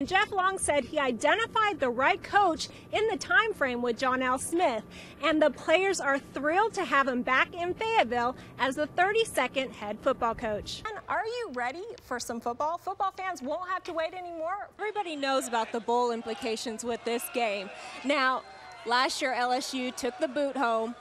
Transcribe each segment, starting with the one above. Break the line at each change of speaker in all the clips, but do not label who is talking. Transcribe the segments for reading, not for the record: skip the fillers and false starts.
Jeff Long said he identified the right coach in the time frame with John L. Smith, and the players are thrilled to have him back in Fayetteville as the 32nd head football coach. And are you ready for some football? Football fans won't have to wait anymore. Everybody knows about the bowl implications with this game. Now, last year LSU took the boot home.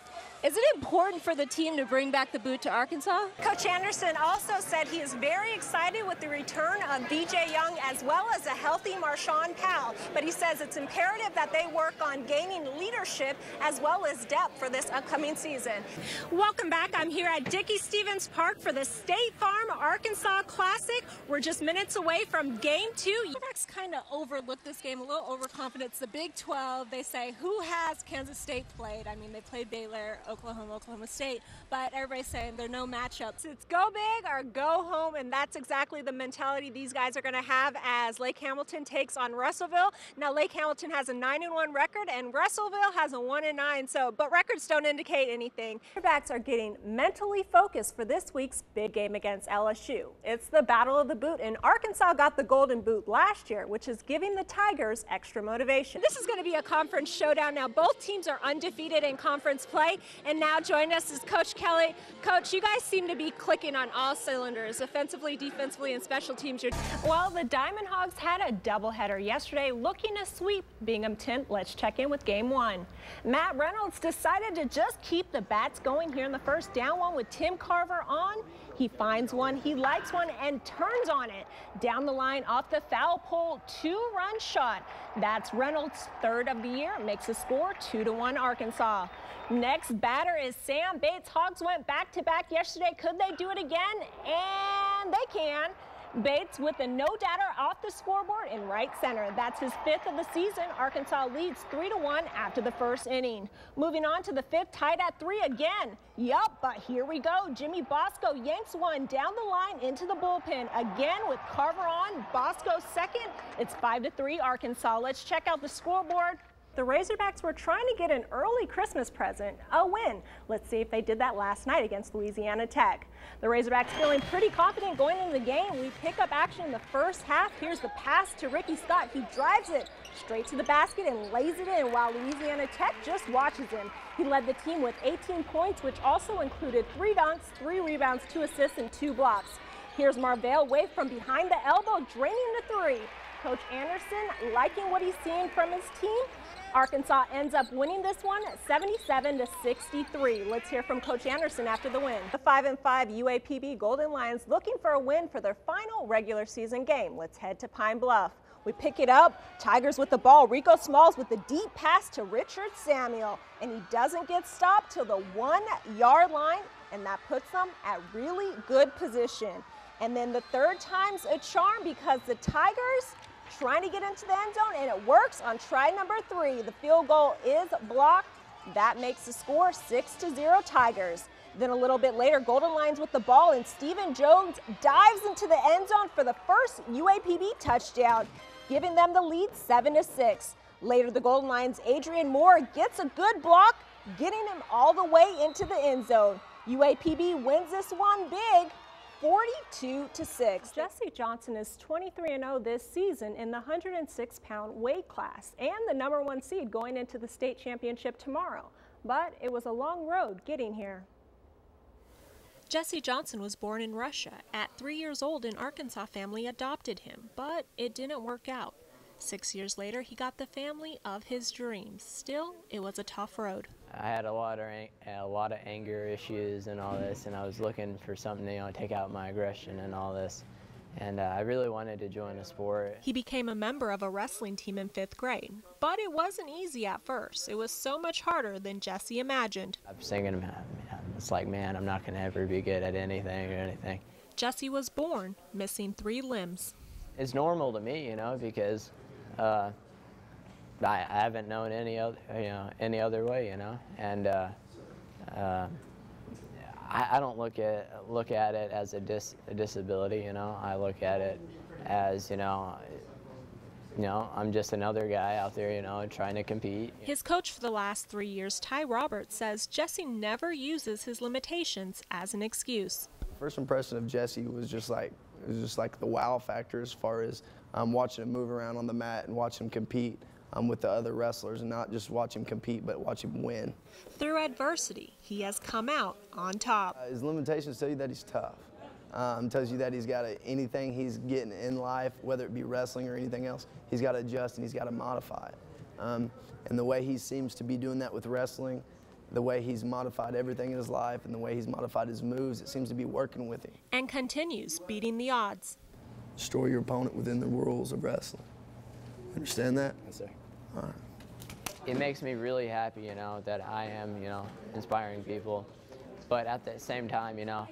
Is it important for the team to bring back the boot to Arkansas? Coach Anderson also said he is very excited with the return of BJ Young as well as a healthy Marshawn Powell. But he says it's imperative that they work on gaining leadership as well as depth for this upcoming season. Welcome back. I'm here at Dickey-Stephens Park for the State Farm Arkansas Classic. We're just minutes away from Game 2. Quarterbacks kind of overlooked this game, a little overconfident. It's the Big 12. They say, who has Kansas State played? I mean, they played Baylor, Oklahoma State, but everybody's saying they're no matchups. It's go big or go home, and that's exactly the mentality these guys are going to have as Lake Hamilton takes on Russellville. Now, Lake Hamilton has a 9-1 record, and Russellville has a 1-9. But records don't indicate anything. Quarterbacks are getting mentally focused for this week's big game against LSU. It's the Battle of the Boot, and Arkansas got the Golden Boot last year, which is giving the Tigers extra motivation. This is going to be a conference showdown. Now, both teams are undefeated in conference play. And now joining us is Coach Kelly. Coach, you guys seem to be clicking on all cylinders, offensively, defensively, and special teams. Well, the Diamond Hogs had a doubleheader yesterday looking to sweep Binghamton. Let's check in with Game 1. Matt Reynolds decided to just keep the bats going here in the first down one with Tim Carver on. He finds one, he likes one, and turns on it. Down the line off the foul pole, 2-run shot. That's Reynolds' third of the year, makes the score 2-1 Arkansas. Next batter is Sam Bates. Hogs went back-to-back yesterday. Could they do it again? And they can. Bates with a no-doubter off the scoreboard in right center. That's his 5th of the season. Arkansas leads 3-1 after the first inning. Moving on to the 5th, tied at 3 again. Yup, but here we go. Jimmy Bosco yanks one down the line into the bullpen. Again with Carver on. Bosco second. It's 5-3 Arkansas. Let's check out the scoreboard. The Razorbacks were trying to get an early Christmas present, a win. Let's see if they did that last night against Louisiana Tech. The Razorbacks feeling pretty confident going into the game. We pick up action in the first half. Here's the pass to Ricky Scott. He drives it straight to the basket and lays it in while Louisiana Tech just watches him. He led the team with 18 points, which also included 3 dunks, 3 rebounds, 2 assists, and 2 blocks. Here's Marvell Wave from behind the elbow, draining the 3. Coach Anderson liking what he's seeing from his team. Arkansas ends up winning this one 77-63. Let's hear from Coach Anderson after the win. The 5-5 UAPB Golden Lions looking for a win for their final regular season game. Let's head to Pine Bluff. We pick it up. Tigers with the ball. Rico Smalls with the deep pass to Richard Samuel. And he doesn't get stopped till the 1-yard line, and that puts them at really good position. And then the third time's a charm because the Tigers trying to get into the end zone, and it works on try number 3. The field goal is blocked. That makes the score 6-0 Tigers. Then a little bit later, Golden Lions with the ball, and Stephen Jones dives into the end zone for the first UAPB touchdown, giving them the lead 7-6. Later, the Golden Lions' Adrian Moore gets a good block, getting him all the way into the end zone. UAPB wins this one big, 42-6. Jesse Johnson is 23-0 this season in the 106-pound weight class and the #1 seed going into the state championship tomorrow. But it was a long road getting here.
Jesse Johnson was born in Russia. At 3 years old, an Arkansas family adopted him, but it didn't work out. 6 years later, he got the family of his dreams. Still, it was a tough road.
I had a lot of anger issues and all this, and I was looking for something to take out my aggression and all this. And I really wanted to join a sport.
He became a member of a wrestling team in 5th grade, but it wasn't easy at first. It was so much harder than Jesse imagined.
I was thinking, it's like, man, I'm not going to ever be good at anything or anything.
Jesse was born missing 3 limbs.
It's normal to me, because I haven't known any other way, and I don't look at it as a disability, I look at it as, I'm just another guy out there, trying to compete.
His coach for the last 3 years, Ty Roberts, says Jesse never uses his limitations as an excuse.
First impression of Jesse was just like the wow factor as far as watching him move around on the mat and watch him compete with the other wrestlers, and not just watch him compete, but watch him win.
Through adversity, he has come out on top.
His limitations tell you that he's tough. Tells you that he's got to, anything he's getting in life, whether it be wrestling or anything else, he's got to adjust and he's got to modify it. And the way he seems to be doing that with wrestling, the way he's modified everything in his life and the way he's modified his moves, it seems to be working with him.
And continues beating the odds.
Destroy your opponent within the rules of wrestling. Understand that?
Yes, sir.
All right.
It makes me really happy, you know, that I am, you know, inspiring people. But at the same time, you know,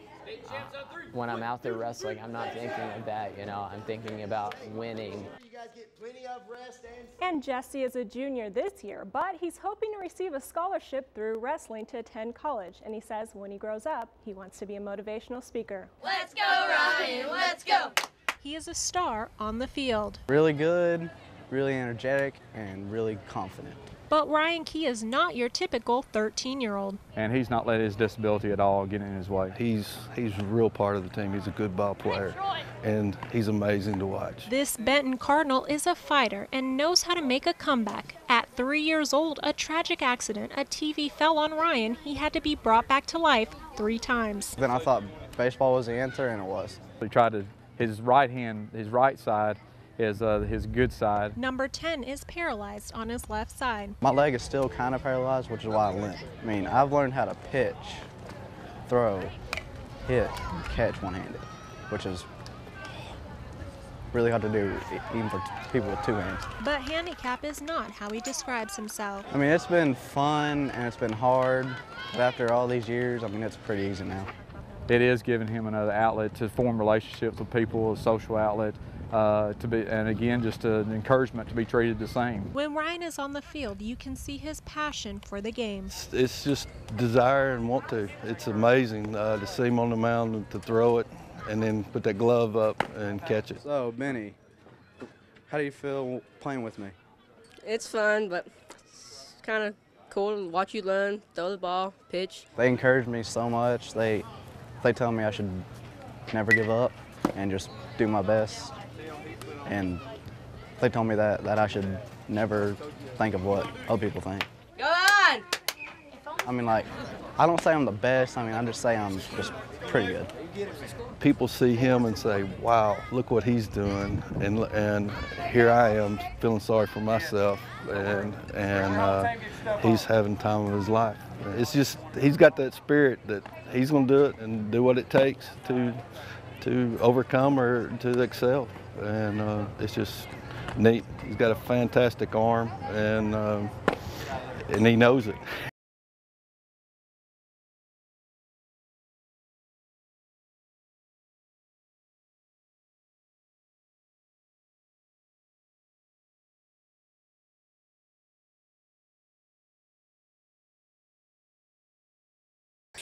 when I'm out there wrestling, I'm not thinking of that, you know, I'm thinking about winning.
You guys get plenty of rest
And Jesse is a junior this year, but he's hoping to receive a scholarship through wrestling to attend college. And he says when he grows up, he wants to be a motivational speaker.
Let's go, Ryan, let's go!
He is a star on the field.
Really good, really energetic, and really confident.
But Ryan Key is not your typical 13-year-old.
And he's not let his disability at all get in his way.
He's a real part of the team. He's a good ball player, and he's amazing to watch.
This Benton Cardinal is a fighter and knows how to make a comeback. At 3 years old, a tragic accident, a TV fell on Ryan. He had to be brought back to life 3 times.
Then I thought baseball was the answer, and it was.
He tried to, his right hand, his right side is his good side.
Number 10 is paralyzed on his left side.
My leg is still kind of paralyzed, which is why I limp. I mean, I've learned how to pitch, throw, hit, catch one-handed, which is really hard to do even for people with 2 hands.
But handicap is not how he describes himself.
I mean, it's been fun and it's been hard, but after all these years, I mean, it's pretty easy now.
It is giving him another outlet to form relationships with people, a social outlet, and again, just an encouragement to be treated the same.
When Ryan is on the field, you can see his passion for the game.
It's just desire and want to. It's amazing to see him on the mound and to throw it and then put that glove up and catch it.
So, Benny, how do you feel playing with me?
It's fun, but it's kind of cool to watch you learn, throw the ball, pitch.
They encourage me so much. They tell me I should never give up and just do my best. And they told me that I should never think of what other people think.
Go on!
I mean, like, I don't say I'm the best. I mean, I just say I'm just pretty good.
People see him and say, wow, look what he's doing. And here I am feeling sorry for myself. And he's having the time of his life. It's just, he's got that spirit that he's going to do it and do what it takes to overcome or to excel. And it's just neat. He's got a fantastic arm, and he knows it.